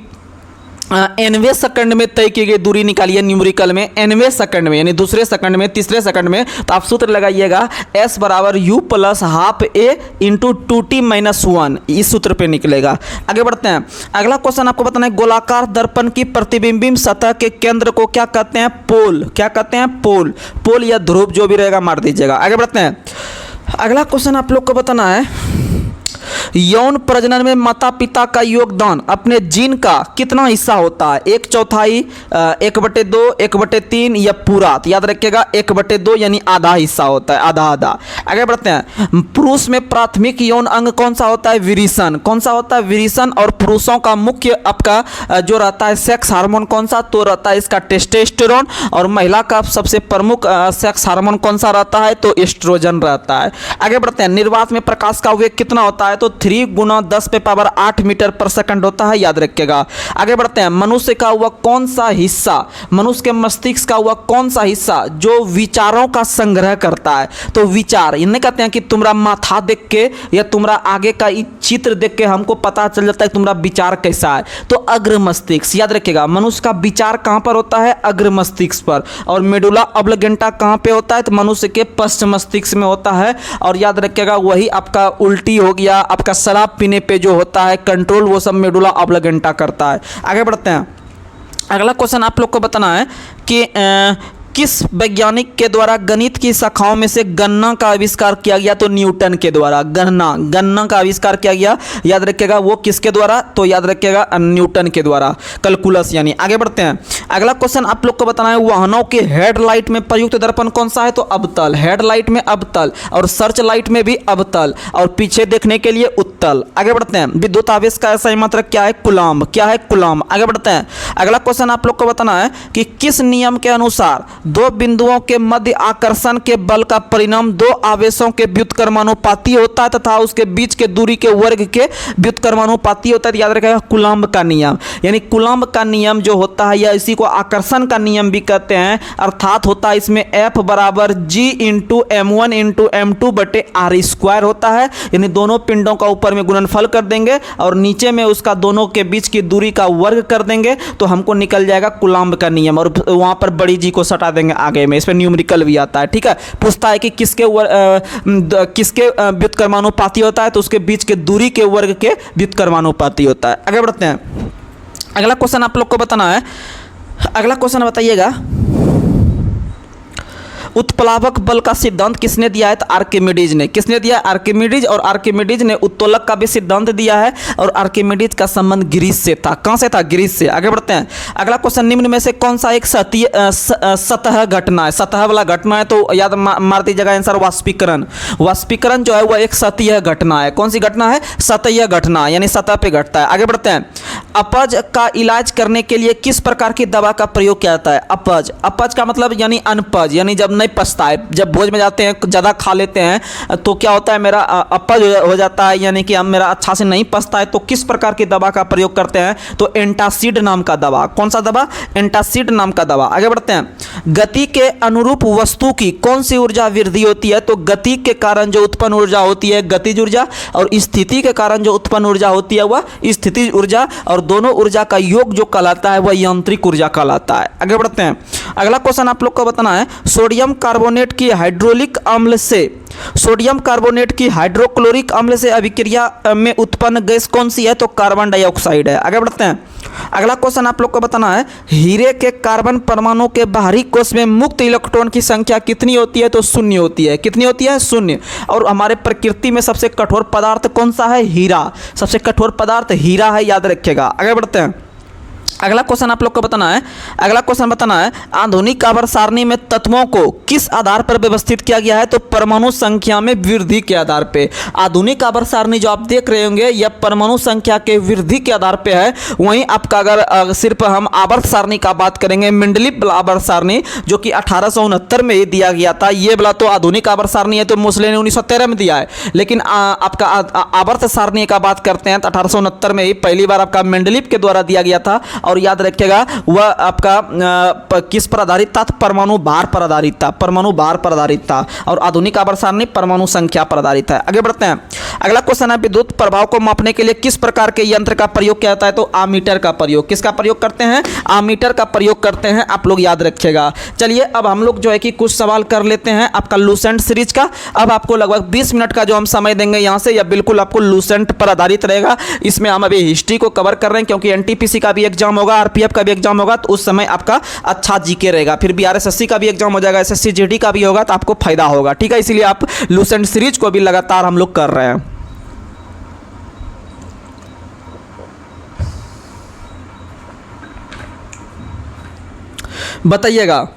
nवें सेकंड में तय की गई दूरी निकालिए न्यूमेरिकल में, nवें सेकंड में यानी दूसरे सेकंड में, तीसरे सेकंड में, तो आप सूत्र लगाइएगा s बराबर u प्लस हाफ ए इंटू 2t माइनस 1, इस सूत्र पे निकलेगा। आगे बढ़ते हैं। अगला क्वेश्चन आपको बताना है, गोलाकार दर्पण की प्रतिबिंबित सतह के केंद्र को क्या कहते हैं? पोल। क्या कहते हैं? पोल। पोल या ध्रुव जो भी रहेगा मार दीजिएगा। आगे बढ़ते हैं। अगला क्वेश्चन आप लोग को बताना है, यौन प्रजनन में माता पिता का योगदान अपने जीन का कितना हिस्सा होता है? 1/4, 1/2, 1/3 या पूरा? तो याद रखिएगा 1/2 यानी आधा हिस्सा होता है, आधा आधा। आगे बढ़ते हैं। पुरुष में प्राथमिक यौन अंग कौन सा होता है? विरिसन। कौन सा होता है? विरिसन। और पुरुषों का मुख्य आपका जो रहता है सेक्स हार्मोन कौन सा? तो रहता है इसका टेस्टोस्टेरोन। और महिला का सबसे प्रमुख सेक्स हार्मोन कौन सा रहता है? तो एस्ट्रोजन रहता है। आगे बढ़ते हैं। निर्वात में प्रकाश का वेग कितना होता है? तो 3 गुना 10⁸ मीटर पर सेकंड होता है, याद रखिएगा। आगे बढ़ते हैं। मनुष्य का वह कौन सा हिस्सा, मनुष्य के मस्तिष्क का वह कौन सा हिस्सा जो विचारों का संग्रह करता है? तो विचार, इन्हें कहते हैं कि तुम्हारा माथा देख के या तुम्हारा आगे का चित्र देख के हमको पता चल जाता है कि तुम्हारा विचार कैसा है। तो अग्र मस्तिष्क, याद रखिएगा। मनुष्य का विचार कहां पर होता है? अग्र मस्तिष्क पर। और मेडुला ऑब्लिगेंटा कहां पे होता है? तो मनुष्य के पश्च मस्तिष्क में होता है। और याद रखिएगा वही आपका उल्टी हो गया, आपका शराब पीने पे जो होता है कंट्रोल, वो सब मेडुला ऑब्लिगेंटा करता है। आगे बढ़ते हैं। अगला क्वेश्चन आप लोग को बताना है कि किस वैज्ञानिक के द्वारा गणित की शाखाओं में से गणना का आविष्कार किया गया? तो न्यूटन के द्वारा गणना का आविष्कार किया गया, याद रखिएगा। वो किसके द्वारा? तो याद रखिएगा न्यूटन के द्वारा, कैलकुलस यानी। आगे बढ़ते हैं। अगला क्वेश्चन आप लोग को बताना है, वाहनों के हेडलाइट में प्रयुक्त दर्पण कौन सा है? तो अवतल। हेडलाइट में अवतल और सर्च लाइट में भी अवतल और पीछे देखने के लिए उत्तल। आगे बढ़ते हैं। विद्युत आवेश का ऐसा मात्रक क्या है? कूलम्ब। क्या है? कूलम्ब। आगे बढ़ते हैं। अगला क्वेश्चन आप लोग को बताना है कि किस नियम के अनुसार दो बिंदुओं के मध्य आकर्षण के बल का परिणाम दो आवेशों के व्युत्क्रमानुपाती होता है तथा उसके बीच के दूरी के वर्ग के व्युत्क्रमानुपाती होता है? याद रखिएगा कूलम्ब का नियम। यानी कूलम्ब का नियम जो होता है या इसी को आकर्षण का नियम भी कहते हैं, अर्थात होता है इसमें F बराबर G into M1 into M2 बटे R स्क्वायर होता है। यानी दोनों पिंडों का ऊपर में गुणनफल कर देंगे और नीचे में उसका दोनों के बीच की दूरी का वर्ग कर देंगे तो हमको निकल जाएगा कूलम्ब का नियम। और वहां पर बड़ी जी को सटा देंगे आगे में, इस पर न्यूमेरिकल भी आता है, ठीक है। पूछता है कि किसके व्युत्क्रमानुपाती होता है? तो उसके बीच के दूरी के वर्ग के व्युत्क्रमानुपाती होता है। आगे बढ़ते हैं। अगला क्वेश्चन आप लोग को बताना है। अगला क्वेश्चन बताइएगा, उत्प्लावक बल का सिद्धांत किसने दिया है? तो आर्किमिडीज ने। किसने दिया? आर्किमिडीज। और आर्किमिडीज ने उत्तोलक का भी सिद्धांत दिया है और आर्किमिडीज का संबंध ग्रीस से था। कहां से था? ग्रीस से। आगे बढ़ते हैं। अगला क्वेश्चन, निम्न में से कौन सा एक सतह घटना है? सतह वाला घटना है तो याद मार दीजिएगा आंसर वाष्पीकरण। वाष्पीकरण जो है वह एक सतहीय घटना है। कौन सी घटना है? सतहीय घटना, यानी सतह पे घटता है। आगे बढ़ते हैं। अपच का इलाज करने के लिए किस प्रकार की दवा का प्रयोग किया जाता है? अपच। अपच का मतलब यानी अनपच, यानी जब नहीं पचता है, जब भोज में जाते हैं ज़्यादा खा लेते हैं तो क्या होता है, मेरा अपच हो जाता है, यानी कि मेरा अच्छा से नहीं पचता है। तो किस प्रकार की दवा का प्रयोग करते हैं? तो एंटासिड नाम का दवा। कौन सा दवा? एंटासिड नाम का दवा। आगे बढ़ते हैं। गति के अनुरूप वस्तु की कौन सी ऊर्जा वृद्धि होती है? तो गति के कारण जो उत्पन्न ऊर्जा होती है गतिज ऊर्जा, और स्थिति के कारण जो उत्पन्न ऊर्जा होती है वह स्थितिज ऊर्जा, और दोनों ऊर्जा का योग जो कहलाता है वह यांत्रिक ऊर्जा कहलाता है। आगे बढ़ते हैं। अगला क्वेश्चन आप लोग को बताना है, सोडियम कार्बोनेट की हाइड्रोलिक अम्ल से सोडियम कार्बोनेट की हाइड्रोक्लोरिक अम्ल से अभिक्रिया में उत्पन्न गैस कौन सी है? तो कार्बन डाइऑक्साइड है। आगे बढ़ते हैं। अगला क्वेश्चन आप लोग को बताना है, हीरे के कार्बन परमाणु के बाहरी कोश में मुक्त इलेक्ट्रॉन की संख्या कितनी होती है? तो 0 होती है। कितनी होती है? 0। और हमारे प्रकृति में सबसे कठोर पदार्थ कौन सा है? हीरा। सबसे कठोर पदार्थ हीरा है, याद रखिएगा। आगे बढ़ते हैं। अगला क्वेश्चन आप लोग को बताना है, अगला क्वेश्चन बताना है, आधुनिक आवर्त सारणी में तत्वों को किस आधार पर व्यवस्थित किया गया है? तो परमाणु संख्या में वृद्धि के आधार पे। आधुनिक आवर्त सारणी जो आप देख रहे होंगे यह परमाणु संख्या के वृद्धि के आधार पे है। वहीं आपका अगर सिर्फ हम आवर्त सारणी का बात करेंगे, मेंडलीव आवर्त सारणी जो कि 1869 में दिया गया था, ये वाला तो आधुनिक आवर्त सारणी है, तो मोस्ले ने 1913 में दिया है। लेकिन आपका आवर्त सारणी का बात करते हैं तो 1869 में ही पहली बार आपका मेंडलीव के द्वारा दिया गया था। और याद रखिएगा वह आपका किस पर आधारित था? परमाणु भार पर आधारित था, परमाणु भार पर आधारित था। और आधुनिक आवर्त सारणी परमाणु संख्या पर आधारित है। आगे बढ़ते हैं, अगला क्वेश्चन है, विद्युत प्रभाव को मापने के लिए किस प्रकार के यंत्र का प्रयोग किया जाता है? तो आमीटर का प्रयोग। किसका प्रयोग करते हैं? आमीटर का प्रयोग करते हैं, आप लोग याद रखिएगा। चलिए अब हम लोग जो है कि कुछ सवाल कर लेते हैं आपका लूसेंट सीरीज का। अब आपको लगभग 20 मिनट का जो हम समय देंगे यहाँ से, यह बिल्कुल आपको लूसेंट पर आधारित रहेगा। इसमें हम अभी हिस्ट्री को कवर कर रहे हैं क्योंकि एनटीपीसी का भी एग्जाम होगा, आरपीएफ का भी एग्जाम होगा, तो उस समय आपका अच्छा जीके रहेगा। फिर बीआरएसएससी का भी एग्जाम हो जाएगा, एसएससी जीडी का भी होगा, तो आपको फायदा होगा। ठीक है, इसीलिए आप लूसेंट सीरीज को भी लगातार हम लोग कर रहे हैं। बताइएगा,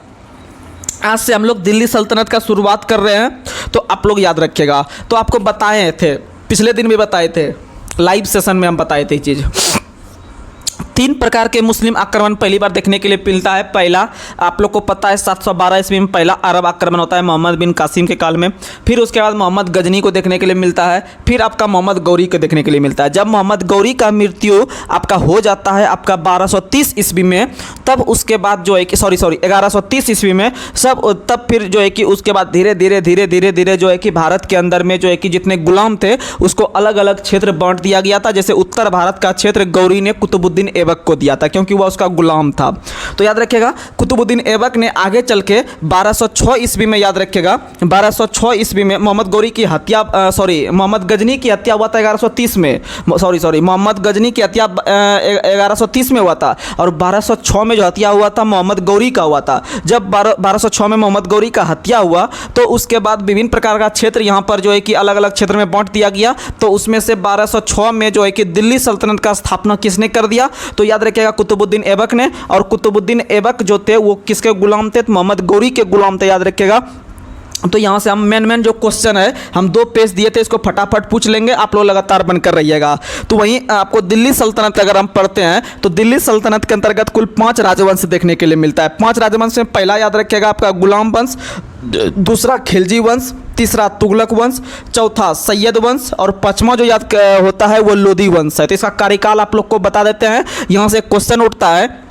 आज से हम लोग दिल्ली सल्तनत का शुरुआत कर रहे हैं, तो आप लोग याद रखिएगा। तो आपको बताए थे, पिछले दिन भी बताए थे, लाइव सेशन में हम बताए थे चीज़। 3 प्रकार के मुस्लिम आक्रमण पहली बार देखने के लिए मिलता है। पहला आप लोग को पता है 712 ईस्वी में पहला अरब आक्रमण होता है मोहम्मद बिन कासिम के काल में। फिर उसके बाद मोहम्मद गजनी को देखने के लिए मिलता है। फिर आपका मोहम्मद गौरी को देखने के लिए मिलता है। जब मोहम्मद गौरी का मृत्यु आपका हो जाता है आपका 1230 ईस्वी में, तब उसके बाद जो है कि 1130 ईस्वी में सब, तब फिर जो है कि उसके बाद धीरे धीरे जो है कि भारत के अंदर में जो है कि जितने गुलाम थे उसको अलग अलग क्षेत्र बांट दिया गया था। जैसे उत्तर भारत का क्षेत्र गौरी ने कुतुबुद्दीन ऐबक को दिया था क्योंकि वह उसका गुलाम था। तो याद रखिएगा कुतुबुद्दीन ऐबक ने आगे चल के 1206 ईस्वी में, याद रखिएगा 1206 ईस्वी में मोहम्मद गौरी की हत्या, मोहम्मद गजनी की हत्या हुआ था 1130 में, मोहम्मद गजनी की हत्या 1130 में हुआ था। और 1206 में जो हत्या हुआ था मोहम्मद गौरी का हुआ था। जब 1206 में मोहम्मद गौरी का हत्या हुआ तो उसके बाद विभिन्न प्रकार का क्षेत्र यहाँ पर जो है कि अलग अलग क्षेत्र में बांट दिया गया। तो उसमें से 1206 में जो है कि दिल्ली सल्तनत का स्थापना किसने कर दिया? तो याद रखिएगा कुतुबुद्दीन ऐबक ने। और कुतुबुद्दीन ऐबक जो थे वो किसके गुलाम थे? तो मोहम्मद गौरी के गुलाम थे, याद रखिएगा। तो यहाँ से हम मेन जो क्वेश्चन है हम 2 पेज दिए थे, इसको फटाफट पूछ लेंगे, आप लोग लगातार बनकर रहिएगा। तो वहीं आपको दिल्ली सल्तनत अगर हम पढ़ते हैं तो दिल्ली सल्तनत के अंतर्गत कुल 5 राजवंश देखने के लिए मिलता है। 5 राजवंश में पहला याद रखिएगा आपका गुलाम वंश, दूसरा खिलजी वंश, तीसरा तुगलक वंश, चौथा सैयद वंश और 5वां जो याद होता है वो लोधी वंश है। तो इसका कार्यकाल आप लोग को बता देते हैं। यहाँ से क्वेश्चन उठता है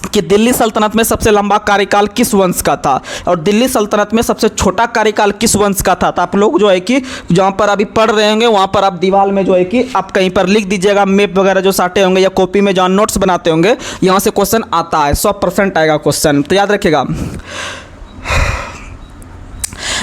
कि दिल्ली सल्तनत में सबसे लंबा कार्यकाल किस वंश का था और दिल्ली सल्तनत में सबसे छोटा कार्यकाल किस वंश का था? तो आप लोग जो है कि जहाँ पर अभी पढ़ रहे होंगे वहाँ पर आप दीवार में जो है कि आप कहीं पर लिख दीजिएगा, मैप वगैरह जो साटे होंगे या कॉपी में जहाँ नोट्स बनाते होंगे, यहाँ से क्वेश्चन आता है, 100% आएगा क्वेश्चन। तो याद रखिएगा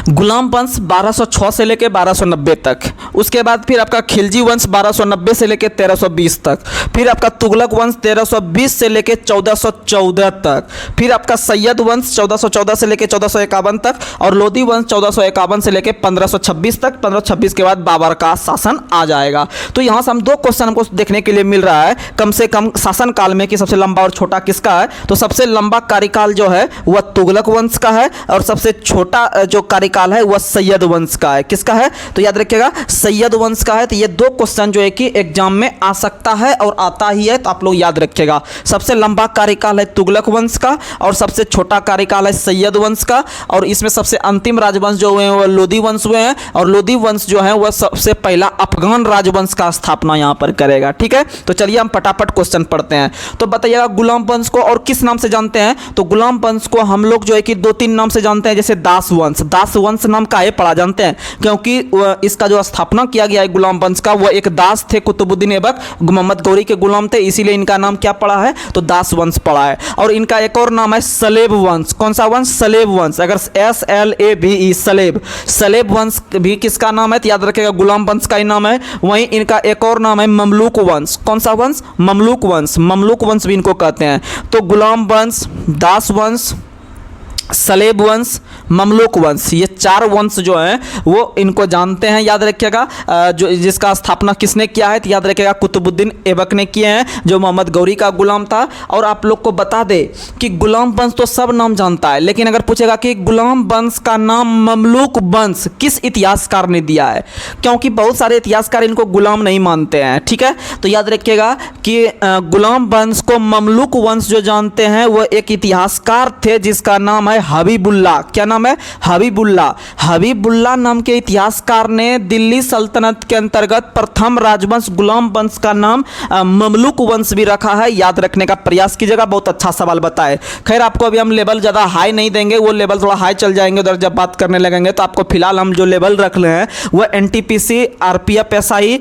गुलाम वंश 1206 से लेकर 1290 तक, उसके बाद फिर आपका खिलजी वंश 1290 से लेकर 1320 तक, फिर आपका तुगलक वंश 1320 से लेकर 1414 तक, फिर आपका सैयद वंश 1414 से लेकर 1451 तक और लोधी वंश 1451 से लेकर 1526 तक। 1526 के बाद बाबर का शासन आ जाएगा। तो यहाँ से हम 2 क्वेश्चन हमको देखने के लिए मिल रहा है कम से कम शासन काल में कि सबसे लंबा और छोटा किसका है। तो सबसे लंबा कार्यकाल जो है वह तुगलक वंश का है और सबसे छोटा जो कार्यकाल है वह सैयद वंश का है। किसका है? तो याद रखिएगा सैयद वंश का है। तो ये 2 क्वेश्चन जो है कि एग्जाम में आ सकता है और आता ही है, तो आप लोग याद रखिएगा। सबसे लंबा कार्यकाल है तुगलक वंश का और सबसे छोटा कार्यकाल है सैयद वंश का। और इसमें सबसे अंतिम राजवंश जो हुए हैं वह लोधी वंश हुए हैं और लोधी वंश जो है वह सबसे पहला अफगान राजवंश का स्थापना यहाँ पर करेगा। ठीक है, तो चलिए हम फटाफट क्वेश्चन पढ़ते हैं। तो बताइएगा गुलाम वंश को और किस नाम से जानते हैं? तो गुलाम वंश को हम लोग जो है कि 2-3 नाम से जानते हैं, जैसे दास वंश। दास वंश नाम का ये पढ़ा जानते हैं क्योंकि इसका जो स्थापना किया गया है गुलाम वंश का, वह एक दास थे कुतुबुद्दीन ऐबक, मोहम्मद गौरी के गुलाम थे, इसीलिए इनका नाम क्या पड़ा है? तो दास वंश पड़ा है। और इनका एक और नाम है सलेब वंश। कौन सा वंश? सलेब वंश। अगर SLABE सलेब, सलेब वंश भी किसका नाम है? तो याद रखिएगा गुलाम वंश का ही नाम है। वहीं इनका एक और नाम है ममलूक वंश। कौन सा वंश? ममलूक वंश। ममलूक वंश भी इनको कहते हैं। तो गुलाम वंश, दास वंश, सलेब वंश, ममलूक वंश, ये 4 वंश जो हैं वो इनको जानते हैं, याद रखिएगा। जो जिसका स्थापना किसने किया है तो याद रखिएगा कुतुबुद्दीन ऐबक ने किए हैं, जो मोहम्मद गौरी का गुलाम था। और आप लोग को बता दे कि गुलाम वंश तो सब नाम जानता है, लेकिन अगर पूछेगा कि गुलाम वंश का नाम ममलूक वंश किस इतिहासकार ने दिया है, क्योंकि बहुत सारे इतिहासकार इनको गुलाम नहीं मानते हैं, ठीक है। तो याद रखिएगा कि गुलाम वंश को ममलूक वंश जो जानते हैं वो एक इतिहासकार थे जिसका नाम है हबीबुल्लाह। क्या नाम है? हबीबुल्लाह। हबीबुल्लाह नाम के इतिहासकार ने दिल्ली सल्तनत के अंतर्गत प्रथम राजवंश गुलाम वंश का नाम ममलूक वंश भी रखा है। याद रखने का प्रयास कीजिएगा, बहुत अच्छा सवाल बताए। खैर आपको अभी हम लेवल ज़्यादा हाई नहीं देंगे, वो लेवल थोड़ा हाई चल जाएंगे उधर जब बात करने लगेंगे। तो आपको फिलहाल हम जो लेवल रख रहे हैं वो एनटीपीसी, आरपीएफ एसआई,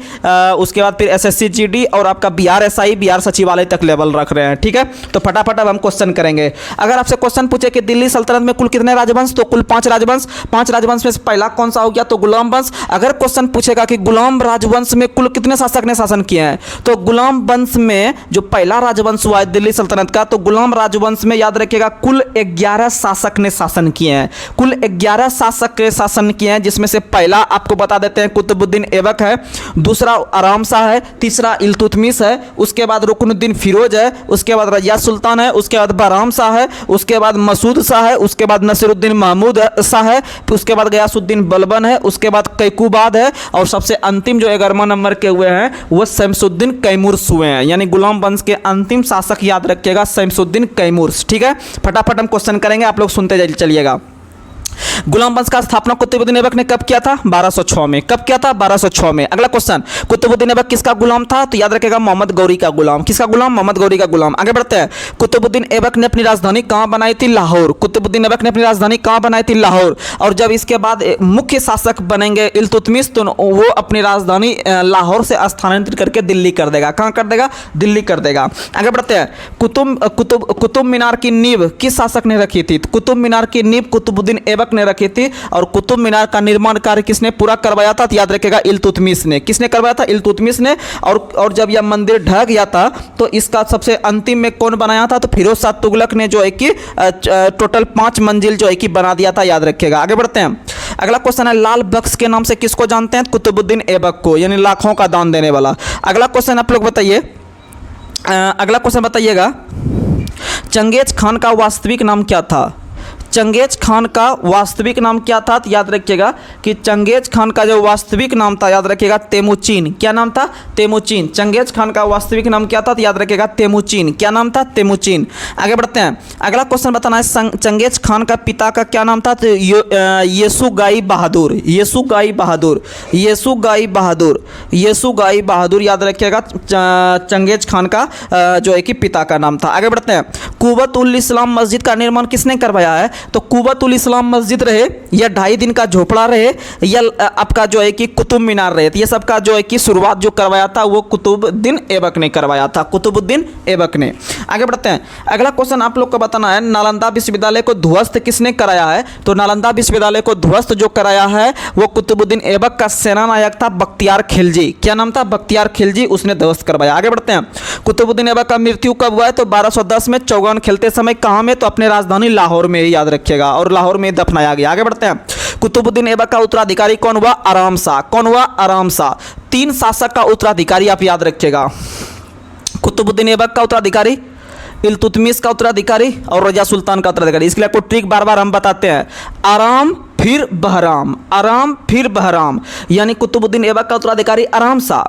उसके बाद फिर एसएससी जीडी और आपका बिहार एसआई, बिहार सचिवालय तक लेवल रख रहे हैं, ठीक है। तो फटाफट अब हम क्वेश्चन करेंगे। अगर आपसे क्वेश्चन पूछे कि दिल्ली सल्तनत में कुल कितने राजवंश, तो कुल 5 राजवंश। 5 राजवंश में से पहला कौन सा हो गया, तो गुलाम वंश। अगर क्वेश्चन पूछेगा कि गुलाम राजवंश में कुल कितने शासक ने शासन किए हैं, तो गुलाम वंश में जो पहला राजवंश हुआ है दिल्ली सल्तनत का, तो गुलाम राजवंश में याद रखिएगा कुल 11 शासक ने शासन किए हैं। कुल 11 शासक के शासन किए हैं, जिसमें से पहला आपको बता देते हैं कुतुबुद्दीन ऐबक है, दूसरा आराम शाह है, तीसरा इल्तुतमिश है, उसके बाद रुकनुद्दीन फिरोज है, उसके बाद रजिया सुल्तान है, उसके बाद बहराम शाह है, उसके बाद मसूद शाह है, उसके बाद नसीरुद्दीन महमूद शाह है, उसके बाद गयासुद्दीन बलबन है, उसके बाद कैकुबाद है, और सबसे अंतिम जो 11वां नंबर के हुए हैं वो शमसुद्दीन कैमूर्स हुए हैं। यानी गुलाम वंश के अंतिम शासक याद रखिएगा शमसुद्दीन कैमूर्स, ठीक है। फटाफट हम क्वेश्चन करेंगे, आप लोग सुनते चलिएगा। गुलाम वंश का स्थापना कुतुबुद्दीन ऐबक ने कब किया था? 1206 में। कब किया था? 1206 में। अगला क्वेश्चन, कुतुबुद्दीन ऐबक किसका गुलाम था? तो याद रखिएगा मोहम्मद गौरी का गुलाम। किसका गुलाम? मोहम्मद गौरी का गुलाम। आगे बढ़ते हैं। कुतुबुद्दीन ऐबक ने अपनी राजधानी कहां बनाई थी? लाहौर। कुतुबुद्दीन ऐबक ने अपनी राजधानी कहां बनाई थी? लाहौर। और जब इसके बाद मुख्य शासक बनेंगे इल्तुतमिश, तो वो अपनी राजधानी लाहौर से स्थानांतरित करके दिल्ली कर देगा। कहां कर देगा? दिल्ली कर देगा। आगे बढ़ते हैं। कुतुब मीनार की नींव किस शासक ने रखी थी? कुतुब मीनार की नींव कुतुबुद्दीन ऐबक ने रखी थी। और कुतुब मीनार का निर्माण कार्य किसने पूरा करवाया था? तो याद रखिएगा इल्तुतमिश ने। किसने करवाया था? इल्तुतमिश ने। और जब यह मंदिर ढह गया था तो इसका सबसे अंतिम में कौन बनाया था? तो फिरोज शाह तुगलक ने जो है कि टोटल 5 मंजिल जो है कि बना दिया था, याद रखिएगा। आगे बढ़ते हैं। अगला क्वेश्चन है, लाल बख्श के नाम से किसको जानते हैं? कुतुबुद्दीन ऐबक को, यानी लाखों का दान देने वाला। अगला क्वेश्चन आप लोग बताइए, अगला क्वेश्चन बताइएगा, चंगेज खान का वास्तविक नाम क्या था? चंगेज खान का वास्तविक नाम क्या था? तो याद रखिएगा कि चंगेज खान का जो वास्तविक नाम था, याद रखिएगा तेमुचिन। क्या नाम था? तेमुचिन। चंगेज खान का वास्तविक नाम क्या था? तो याद रखिएगा तेमुचिन। क्या नाम था? तेमुचिन। आगे बढ़ते हैं। अगला क्वेश्चन बताना है, चंगेज खान का पिता का क्या नाम था? तो येसुगाई बहादुर। येसुगाई बहादुर। येसुगाई बहादुर। येसुगाई बहादुर, याद रखिएगा चंगेज खान का जो है कि पिता का नाम था। आगे बढ़ते हैं। कुव्वत उल इस्लाम मस्जिद का निर्माण किसने करवाया है? तो कुव्वत उल इस्लाम मस्जिद रहे, या 2.5 दिन का झोपड़ा रहे, या आपका जो है कि कुतुब मीनार रहे, ये सब का जो है कि शुरुआत जो करवाया था वो कुतुबुद्दीन ऐबक ने करवाया था। कुतुबुद्दीन ऐबक ने। आगे बढ़ते हैं। अगला क्वेश्चन आप लोग को बताना है, नालंदा विश्वविद्यालय को ध्वस्त किसने कराया है? तो नालंदा विश्वविद्यालय को ध्वस्त जो कराया है वो कुतुबुद्दीन ऐबक का सेनानायक था बख्तियार खिलजी। क्या नाम था? बख्तियार खिलजी, उसने ध्वस्त करवाया। आगे बढ़ते हैं। कुतुबुद्दीन ऐबक का मृत्यु कब हुआ है? तो 1210 में चौगान खेलते समय। कहाँ में? तो अपने राजधानी लाहौर में, याद रखिएगा, और लाहौर में दफनाया गया। आगे बढ़ते हैं। कुतुबुद्दीन ऐबक का उत्तराधिकारी कौन हुआ? आराम शाह। कौन हुआ? आराम शाह। 3 शासक का उत्तराधिकारी आप याद रखिएगा। कुतुबुद्दीन ऐबक का उत्तराधिकारी, इल्तुतमिश का उत्तराधिकारी और रजिया सुल्तान का उत्तराधिकारी। इसके लिए आपको ट्रिक बार बार हम बताते हैं, आराम फिर बहराम, आराम फिर बहराम। यानी कुतुबुद्दीन ऐबक का उत्तराधिकारी आराम शाह,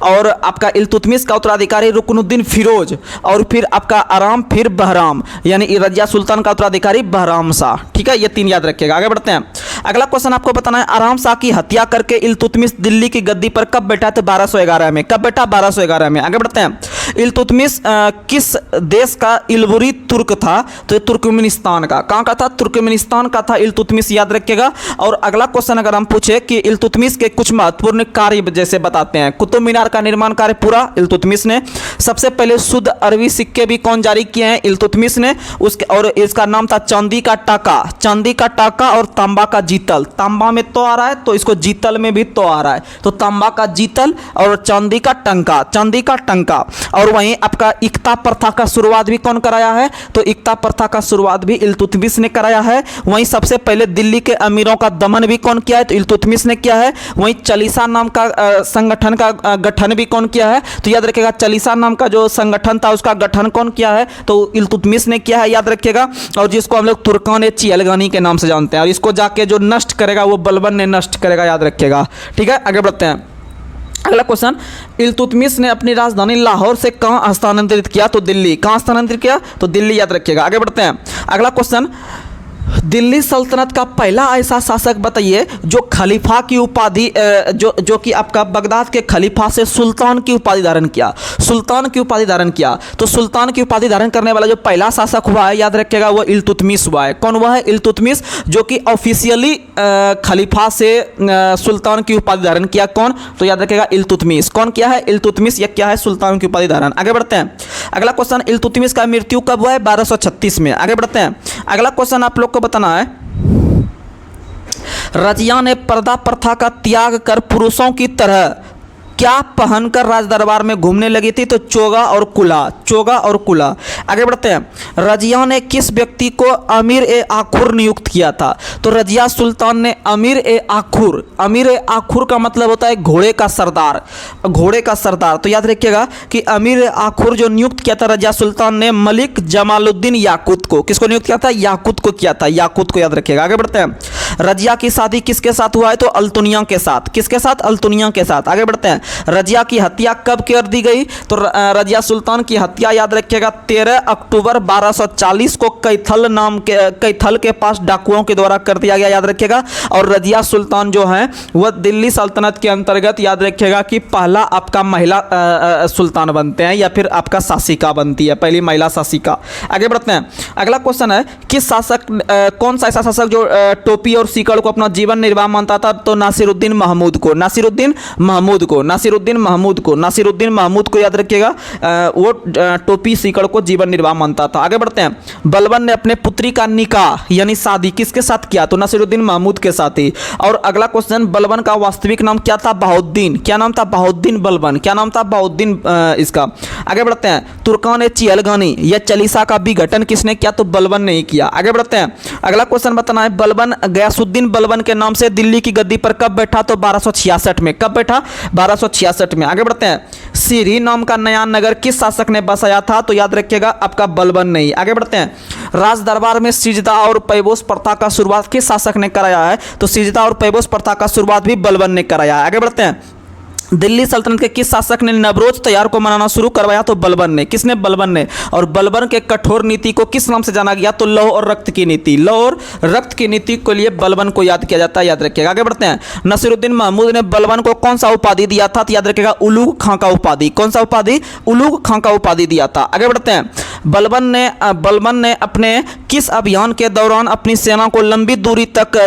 और आपका इल्तुतमिश का उत्तराधिकारी रुकनुद्दीन फिरोज, और फिर आपका आराम फिर बहराम, यानी रजिया सुल्तान का उत्तराधिकारी बहराम शाह। ठीक है, ये 3 याद रखिएगा। आगे बढ़ते हैं। अगला क्वेश्चन आपको बताना है, आराम शाह की हत्या करके इल्तुतमिश दिल्ली की गद्दी पर कब बैठा? तो 1211 में। कब बैठा? 1211 में। आगे बढ़ते हैं। इल्तुतमिश किस देश का इल्बुरी तुर्क था? तो तुर्कमेनिस्तान का। कहाँ का था? तुर्कमेनिस्तान का था इल्तुतमिश, याद रखिएगा। और अगला क्वेश्चन अगर हम पूछे कि इल्तुतमिश के कुछ महत्वपूर्ण कार्य जैसे बताते हैं, कुतुब मीनार का निर्माण कार्य पूरा इल्तुतमिश ने। सबसे पहले शुद्ध अरबी सिक्के भी कौन जारी किए हैं? इल्तुतमिश ने। उसके और इसका नाम था चांदी का टाका, चांदी का टाका और तांबा का जीतल। तांबा में तो आ रहा है तो इसको जीतल में भी तो आ रहा है, तो तांबा का जीतल और चांदी का टंका, चांदी का टंका। और वहीं आपका इक्ता प्रथा का शुरुआत भी कौन कराया है? तो इक्ता प्रथा का शुरुआत भी इल्तुतमिश ने कराया है। वहीं सबसे पहले दिल्ली के अमीरों का दमन भी कौन किया है? तो इल्तुतमिश ने किया है। वहीं चालीसा नाम का संगठन का गठन भी कौन किया है? तो याद रखिएगा, चालीसा नाम का जो संगठन था उसका गठन कौन किया है? तो इल्तुतमिश ने किया है, याद रखिएगा। और जिसको हम लोग तुर्कान चियलगानी के नाम से जानते हैं, और इसको जाके जो नष्ट करेगा वो बलबन ने नष्ट करेगा, याद रखिएगा। ठीक है, आगे बढ़ते हैं। अगला क्वेश्चन, इल्तुतमिश ने अपनी राजधानी लाहौर से कहां स्थानांतरित किया? तो दिल्ली। कहां स्थानांतरित किया? तो दिल्ली, याद रखिएगा। आगे बढ़ते हैं। अगला क्वेश्चन, दिल्ली सल्तनत का पहला ऐसा शासक बताइए जो खलीफा की उपाधि जो कि आपका बगदाद के खलीफा से सुल्तान की उपाधि धारण किया। सुल्तान की उपाधि धारण किया। तो सुल्तान की उपाधि धारण करने वाला जो पहला शासक हुआ है, याद रखिएगा, वो इल्तुतमिश हुआ है। कौन हुआ है? इल्तुतमिश, जो कि ऑफिशियली खलीफा से सुल्तान की उपाधि धारण किया। कौन? तो याद रखिएगा, इल्तुतमिश। कौन किया है? इल्तुतमिश। यह क्या है? सुल्तान की उपाधि धारण। आगे बढ़ते हैं। अगला क्वेश्चन, इल्तुतमिश का मृत्यु कब हुआ है? 1236 में। आगे बढ़ते हैं। अगला क्वेश्चन आप लोग को बताना है, रजिया ने पर्दा प्रथा का त्याग कर पुरुषों की तरह क्या पहनकर राज दरबार में घूमने लगी थी? तो चोगा और कुला। चोगा और कुला। आगे बढ़ते हैं। रजिया ने किस व्यक्ति को अमीर ए आखुर नियुक्त किया था? तो रजिया सुल्तान ने अमीर ए आखुर, अमीर ए आखुर का मतलब होता है घोड़े का सरदार, घोड़े का सरदार। तो याद रखिएगा कि अमीर ए आखुर जो नियुक्त किया था रजिया सुल्तान ने मलिक जमालुद्दीन याकूत को। किसको नियुक्त किया था? याकूत को किया था, याकूत को, याद रखिएगा। आगे बढ़ते हैं। रजिया की शादी किसके साथ हुआ है? तो अल्तुनिया के साथ। किसके साथ? अल्तुनिया के साथ। आगे बढ़ते हैं। रजिया की हत्या कब कर दी गई? तो रजिया सुल्तान की हत्या, याद रखिएगा, 13 अक्टूबर 1240 को कैथल के पास डाकुओं के द्वारा कर दिया गया, याद रखिएगा। और रजिया सुल्तान जो है वह दिल्ली सल्तनत के अंतर्गत, याद रखिएगा, कि पहला आपका महिला सुल्तान बनते हैं, या फिर आपका शासिका बनती है, पहली महिला शासिका। आगे बढ़ते हैं। अगला क्वेश्चन है, किस शासक, कौन सा ऐसा शासक जो टोपी और सीकड़ को अपना जीवन निर्वाह मानता था? तो नासिरुद्दीन महमूद को। नासिरुद्दीन महमूद को। नासिरुद्दीन महमूद को। नासिरुद्दीन महमूद को, याद रखिएगा, वो टोपी सीकड़ को जीवन निर्वाह मानता था। आगे बढ़ते हैं। बलबन ने अपने पुत्री का निकाह यानी शादी किसके साथ किया? तो नासिरुद्दीन महमूद के साथ ही। और अगला क्वेश्चन, बलबन का वास्तविक नाम क्या था? बहाउद्दीन। क्या नाम था? बहाउद्दीन बलबन। क्या नाम था? बहाउद्दीन इसका। आगे बढ़ते हैं। तुर्कान चियलगानी या चालीसा का विघटन किसने किया? तो बलबन ने ही किया। आगे बढ़ते हैं। अगला क्वेश्चन बताना है, बलबन गयासुद्दीन बलबन के नाम से दिल्ली की गद्दी पर कब बैठा? तो 1266 में। कब बैठा? 1266 में। आगे बढ़ते हैं। सीरी नाम का नया नगर किस शासक ने बसाया था? तो याद रखिएगा, आपका बलबन नहीं। आगे बढ़ते हैं। राज दरबार में सिजदा और पैबोस प्रथा का शुरुआत किस शासक ने कराया है? तो सिजदा और पैबोस प्रथा का शुरुआत भी बलबन ने कराया है। आगे बढ़ते हैं। दिल्ली सल्तनत के किस शासक ने नवरोज त्योहार को मनाना शुरू करवाया? तो बलबन ने। किसने? बलबन ने। और बलबन के कठोर नीति को किस नाम से जाना गया? तो लौह और रक्त की नीति। लौह और रक्त की नीति के लिए बलबन को याद किया जाता है, याद रखिएगा। आगे बढ़ते हैं। नसीरुद्दीन महमूद ने बलबन को कौन सा उपाधि दिया था? तो याद रखिएगा, उलूग खां का उपाधि। कौन सा उपाधि? उलूग खां का उपाधि दिया था। आगे बढ़ते हैं। बलबन ने अपने किस अभियान के दौरान अपनी सेना को लंबी दूरी तक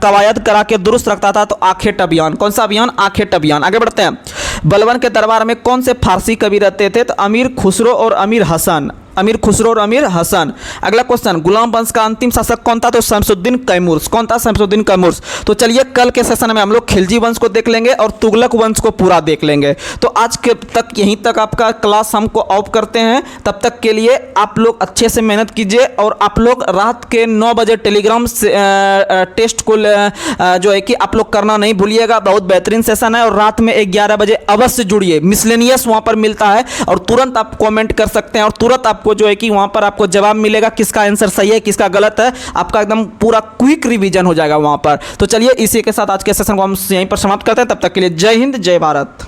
कवायद करा के दुरुस्त रखता था? तो आखेट अभियान। कौन सा अभियान? आखेट अभियान। आगे बढ़ते हैं। बलबन के दरबार में कौन से फारसी कवि रहते थे? तो अमीर खुसरो और अमीर हसन। अमीर खुसरो और अमीर हसन। अगला क्वेश्चन, गुलाम वंश का अंतिम शासक कौन था? तो शमसुद्दीन कैमूर्स। कौन था? शमसुद्दीन कैमूर्स। तो चलिए कल के सेशन में हम लोग खिलजी वंश को देख लेंगे और तुगलक वंश को पूरा देख लेंगे। तो आज के तक यहीं तक आपका क्लास हमको ऑफ करते हैं। तब तक के लिए आप लोग अच्छे से मेहनत कीजिए और आप लोग रात के 9 बजे टेलीग्राम से टेस्ट को जो है कि आप लोग करना नहीं भूलिएगा। बहुत बेहतरीन सेशन है और रात में 11 बजे अवश्य जुड़िए। मिसलेनियस वहाँ पर मिलता है और तुरंत आप कॉमेंट कर सकते हैं और तुरंत आपको जो है कि वहां पर आपको जवाब मिलेगा, किसका आंसर सही है, किसका गलत है। आपका एकदम पूरा क्विक रिवीजन हो जाएगा वहां पर। तो चलिए इसी के साथ आज के सेशन को हम यहीं पर समाप्त करते हैं। तब तक के लिए जय हिंद, जय भारत।